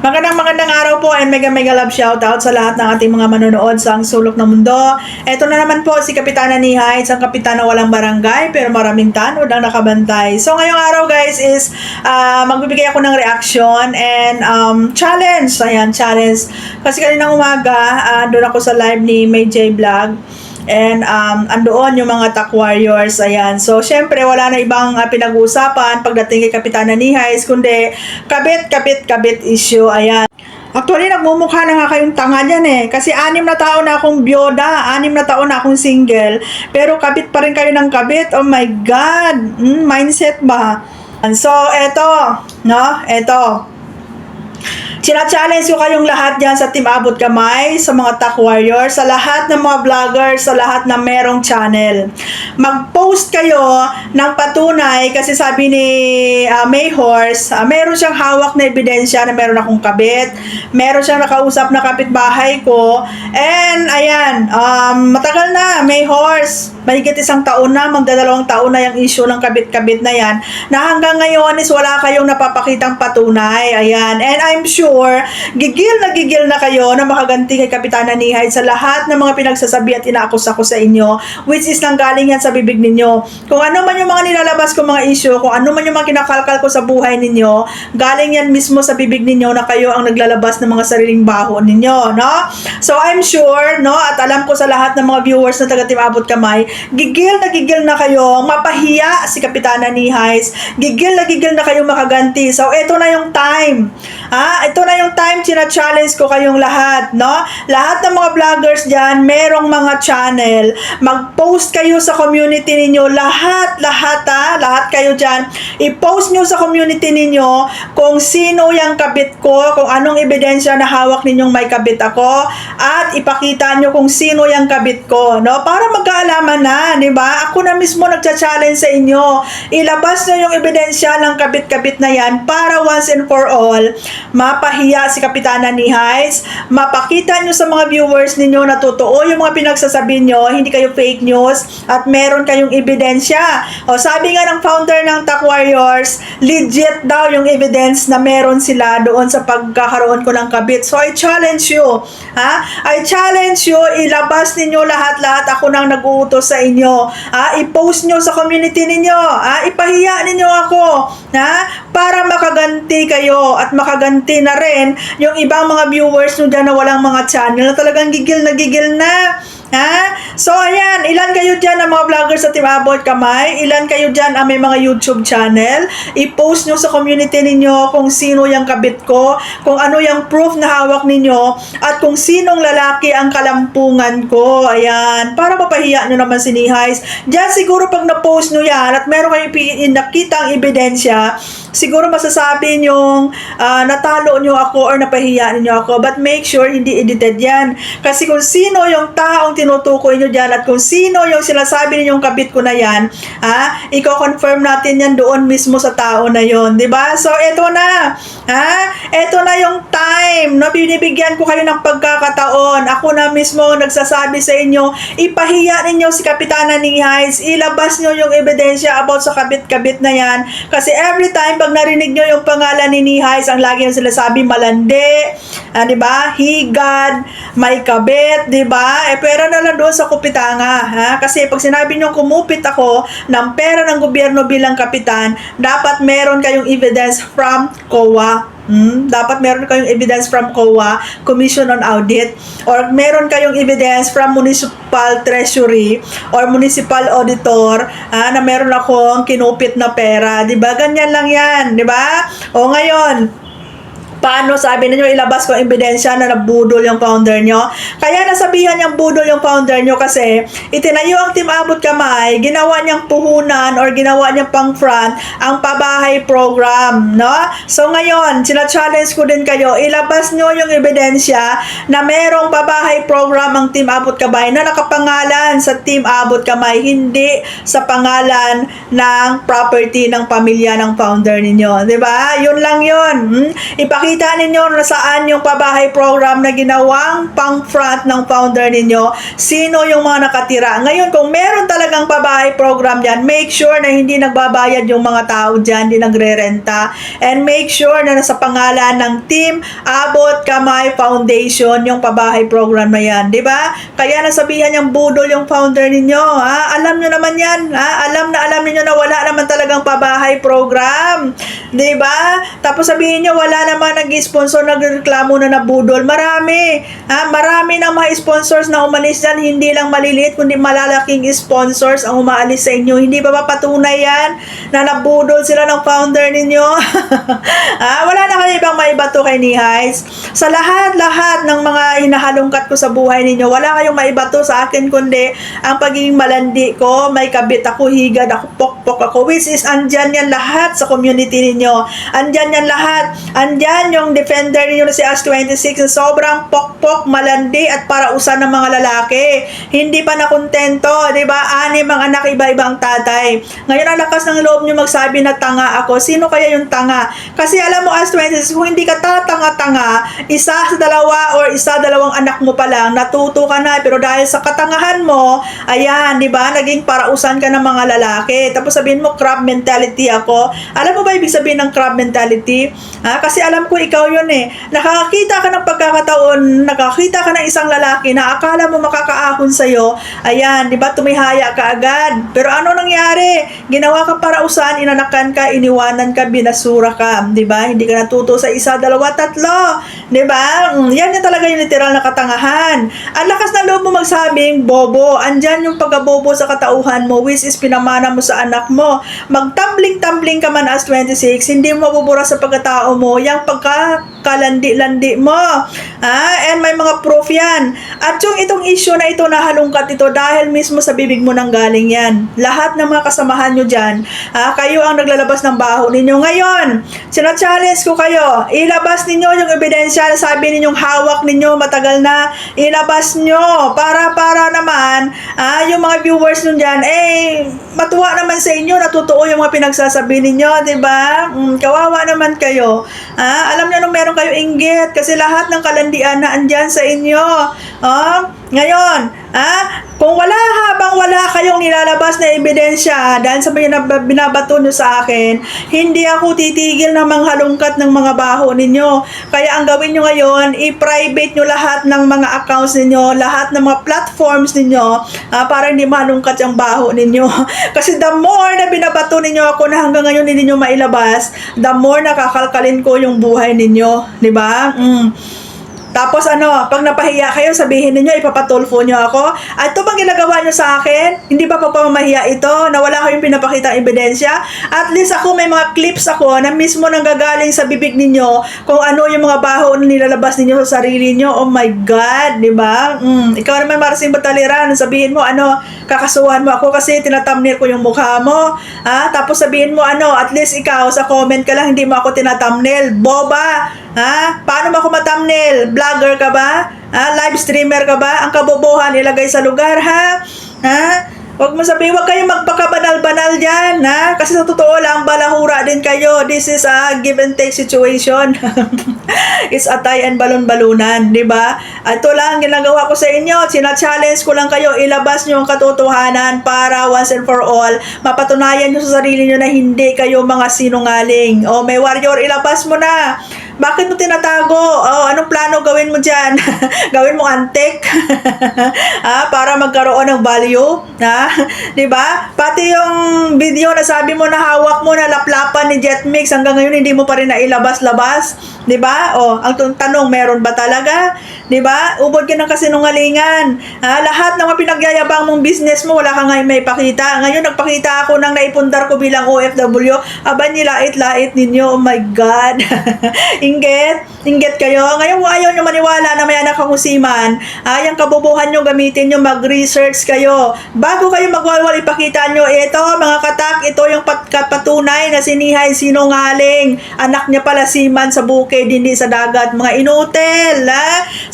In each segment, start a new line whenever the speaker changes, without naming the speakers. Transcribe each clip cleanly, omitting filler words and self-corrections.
Magandang araw po and mega love shoutout sa lahat ng ating mga manonood sa Ang Sulok ng Mundo. Ito na naman po si Kapitana Nihay, isang kapitan na walang barangay pero maraming tanod ang nakabantay. So ngayong araw guys is magbibigay ako ng reaction and challenge. Ayan, challenge. Kasi kaninang umaga, doon ako sa live ni May J Vlog. And andoon yung mga Tak Warriors, ayan. So, syempre, wala na ibang pinag-uusapan pagdating kay Kapitana Nihay, kundi kabit issue, ayan. Actually, nagmumukha na nga kayong tanga dyan eh. Kasi 6 na taon na akong byoda, 6 na taon na akong single, pero kabit pa rin kayo ng kabit. Oh my God! Mindset ba? And so, eto, no? Eto. Challenge ko kayong lahat dyan sa Team Abot Kamay, sa mga Tak Warriors, sa lahat ng mga vloggers, sa lahat na merong channel. Mag-post kayo ng patunay kasi sabi ni May Horse, meron siyang hawak na ebidensya na meron akong kabit, meron siyang nakausap na kapitbahay ko, and ayan, matagal na, May Horse, mahigit 1 taon na, magdadalawang taon na yung issue ng kabit-kabit na yan, na hanggang ngayon is wala kayong napapakitang patunay, ayan, and I'm sure gigil na kayo na makaganti kay Kapitana Nihay sa lahat ng mga pinagsasabi at inaakusa ko sa inyo, which is nanggaling yan sa bibig ninyo. Kung ano man yung mga nilalabas ko mga issue, kung ano man yung mga kinakalkal ko sa buhay ninyo, galing yan mismo sa bibig ninyo na kayo ang naglalabas ng mga sariling baho ninyo, no? So I'm sure, no, at alam ko sa lahat ng mga viewers na taga Team Abot Kamay, gigil na kayo, mapahiya si Kapitana Nihay, gigil na kayo makaganti. So ito na yung time. Ito na yung time, challenge ko kayong lahat, no? Lahat ng mga vloggers dyan, merong mga channel. Mag-post kayo sa community ninyo, lahat kayo dyan. I-post nyo sa community ninyo kung sino yung kabit ko, kung anong ebidensya na hawak ninyong may kabit ako, at ipakita nyo kung sino yung kabit ko, no? Para magkaalaman na, di ba? Ako na mismo nagcha-challenge sa inyo. Ilabas nyo yung ebidensya ng kabit-kabit na yan para once and for all, mapahiya si Kapitana Nihay, mapakita nyo sa mga viewers ninyo na totoo yung mga pinagsasabi nyo, hindi kayo fake news, at meron kayong ebidensya. O sabi nga ng founder ng Tak Warriors, legit daw yung evidence na meron sila doon sa pagkakaroon ko ng kabit. So I challenge you, I challenge you, ilabas ninyo lahat, ako nang nag-uutos sa inyo. I-post nyo sa community ninyo, ipahiya ninyo ako, para makaganti kayo at makaganti na rin yung ibang mga viewers nyo dyan na walang mga channel na talagang gigil na. So ayan, ilan kayo dyan ang mga vloggers sa Team Abot Kamay? Ilan kayo dyan ang may mga YouTube channel? I-post nyo sa community ninyo kung sino yung kabit ko, kung ano yung proof na hawak ninyo, at kung sinong lalaki ang kalampungan ko. Ayan, para mapahiya nyo naman si Nihay. Dyan siguro pag na-post nyo yan at meron kayong nakitang ebidensya, siguro masasabi nyong natalo nyo ako or napahiya ninyo ako, but make sure hindi edited yan. Kasi kung sino yung taong tinutukoy nyo dyan at kung sino yung sinasabi ninyong kabit ko na yan, i-confirm natin yan doon mismo sa tao na yon, di ba? So eto na, eto na yung time na binibigyan ko kayo ng pagkakataon. Ako na mismo nagsasabi sa inyo, ipahiya ninyo si Kapitana Nihay, ilabas nyo yung ebidensya about sa kabit-kabit na yan. Kasi every time pag narinig nyo yung pangalan ni Nihay, ang lagi yung sinasabi, malandi, di ba? Higad, may kabit, di ba? Pera na lang doon sa kupitanga, Kasi pag sinabi nyo kumupit ako ng pera ng gobyerno bilang kapitan, dapat meron kayong evidence from COA. Dapat meron kayong evidence from COA, Commission on Audit, or meron kayong evidence from Municipal Treasury or Municipal Auditor, na meron akong kinupit na pera. Diba? Ganyan lang yan. Diba? O ngayon, paano sabi ninyo ilabas ko ebidensya na nabudol yung founder nyo? Kaya nasabihan niyang budol yung founder nyo kasi itinayo ang Team Abot Kamay, ginawa niyang puhunan or ginawa niyang pang front ang pabahay program, no? So ngayon, sina-challenge ko din kayo, ilabas nyo yung ebidensya na merong pabahay program ang Team Abot Kamay na nakapangalan sa Team Abot Kamay, hindi sa pangalan ng property ng pamilya ng founder ninyo, di ba? Yun lang yun. Ipakita makita ninyo na saan yung pabahay program na ginawang pang front ng founder ninyo, sino yung mga nakatira. Ngayon, kung meron talagang pabahay program dyan, make sure na hindi nagbabayad yung mga tao dyan, hindi nagre-renta, and make sure na nasa pangalan ng Team Abot Kamay Foundation yung pabahay program na yan, di ba? Kaya nasabihan yung budol yung founder ninyo, ha? Alam nyo naman yan, ha? Alam niyo na wala naman talagang pabahay program, di ba? Tapos sabihin nyo, wala naman nag-sponsor, nagreklamo na nabudol. Marami, ha? Marami ng mga sponsors na umalis dyan, hindi lang maliliit, kundi malalaking sponsors ang umaalis sa inyo. Hindi ba patunay yan na nabudol sila ng founder ninyo? Wala na kayo ibang maibato kay Nihays. Sa lahat-lahat ng mga hinahalungkat ko sa buhay ninyo, wala kayong maibato sa akin, kundi ang pagiging malandi ko, may kabit ako, higad ako, pokpok ako, which is andyan yan lahat sa community ninyo. Andyan yan lahat. Andyan yung defender ninyo na si As26 na sobrang pokpok, malandi at parausan ng mga lalaki. Hindi pa nakontento, di ba? 6 ang anak, iba-ibang tatay. Ngayon, ang lakas ng loob nyo magsabi na tanga ako. Sino kaya yung tanga? Kasi alam mo, As26, kung hindi ka tatanga-tanga, isa sa dalawa or dalawang anak mo pa lang, natuto ka na. Pero dahil sa katangahan mo, ayan, di ba? Naging parausan ka ng mga lalaki. Tapos sabihin mo, crab mentality ako. Alam mo ba ibig sabihin ng crab mentality? Kasi alam ko ikaw yun eh. Nakakita ka ng pagkakataon, nakakita ka ng isang lalaki na akala mo makakaahon sa'yo, ayan, di ba, tumihaya ka agad. Pero ano nangyari? Ginawa ka parausan, inanakan ka, iniwanan ka, binasura ka, di ba? Hindi ka natuto sa isa, dalawa, tatlo, di ba? Yan yung talaga yung literal na katangahan. Ang lakas na loob mo magsabing bobo. Andyan yung pagkabobo sa katauhan mo, which is pinamana mo sa anak mo. Magtambling-tambling ka man as 26, hindi mo mabubura sa pagkatao mo, yung pagkakalandi-landi mo. And may mga proof yan. At yung itong issue na ito, nahalungkat ito dahil mismo sa bibig mo nang galing yan. Lahat ng mga kasamahan nyo dyan, kayo ang naglalabas ng baho ninyo. Ngayon, sina-challenge ko kayo, ilabas ninyo yung ebidensya na sabi ninyong hawak ninyo matagal na, ilabas nyo para naman, yung mga viewers nyo dyan, matuwa naman sa inyo, natutuo yung mga pinagsasabi ninyo, diba? Kawawa naman kayo. Alam nyo nung meron kayo inggit kasi lahat ng kalandian na andyan sa inyo. Ngayon, kung habang wala kayong nilalabas na ebidensya dahil sa binabato nyo sa akin, hindi ako titigil na manghalungkat ng mga baho ninyo. Kaya ang gawin nyo ngayon, i-private nyo lahat ng mga accounts ninyo, lahat ng mga platforms ninyo, para hindi malungkat yung baho ninyo. Kasi the more na binabato ninyo ako na hanggang ngayon hindi nyo mailabas, the more nakakalkalin ko yung buhay ninyo. Diba? Tapos pag napahiya kayo, sabihin niyo ipapatulfo niyo ako. At ito bang ginagawa niyo sa akin? Hindi ba pagpamahiya ito? Na wala kayong pinapakita ebidensya? At least ako may mga clips ako na mismo nanggagaling sa bibig ninyo kung ano yung mga baho na nilalabas ninyo sa sarili niyo. Oh my God, di ba? Ikaw naman, Marcing Bataliran, sabihin mo kakasuhan mo ako kasi tinatamnil ko yung mukha mo. Tapos sabihin mo at least ikaw sa comment ka lang, hindi mo ako tinatamnil. Boba! Paano mo ako matamnil? Vlogger ka ba? Live streamer ka ba? Ang kabobohan ilagay sa lugar, Huwag mo sabihin, huwag kayong magpakabanal-banal dyan, Kasi sa totoo lang, balahura din kayo. This is a give and take situation. It's a tie and balon-balunan, di ba? Ito lang ginagawa ko sa inyo. Sina-challenge ko lang kayo. Ilabas nyo ang katotohanan para once and for all, mapatunayan nyo sa sarili nyo na hindi kayo mga sinungaling. May warrior, ilabas mo na. Bakit mo tinatago? Anong plano gawin mo dyan? Gawin mo antik? Para magkaroon ng value? Diba? Pati yung video na sabi mo na hawak mo na laplapan ni Jetmix, hanggang ngayon hindi mo pa rin nailabas-labas. Diba? Ang tanong, meron ba talaga? Diba? Ubod ka ng kasinungalingan. Lahat ng mga pinagyayabang mong business mo, wala ka ngayon may pakita. Ngayon, nagpakita ako ng naipundar ko bilang OFW. Nilait-lait ninyo. Oh my God. Inggit kayo. Ngayon, ayaw nyo maniwala na may anak kang usiman. Yung kabubuhan nyo, gamitin nyo, mag-research kayo. Bago kayo magwawal, ipakita nyo, ito, mga katak, ito yung patunay na sinihay sinungaling. Anak niya pala siman sa bukid, hindi sa dagat. Mga inutel,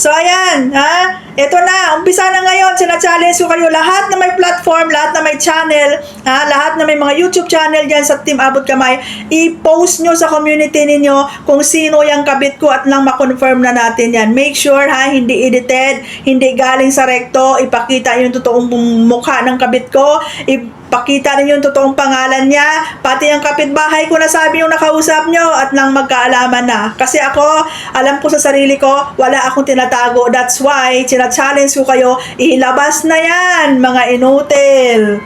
So, ayan, ha? Ito na, umpisa na ngayon, sina-challenge ko kayo, lahat na may platform, lahat na may channel, ha? Lahat na may mga YouTube channel dyan sa Team Abot Kamay, i-post nyo sa community ninyo kung sino yung kabit ko at nang ma-confirm na natin yan. Make sure, ha, hindi edited, hindi galing sa recto, ipakita yung totoong mukha ng kabit ko, ipakita ninyo yung totoong pangalan niya, pati yung kapitbahay ko nasabi yung nakausap nyo at nang magkaalaman na. Kasi ako, alam ko sa sarili ko, wala akong tinatago. That's why, challenge ko kayo, ilabas na yan, mga inutil.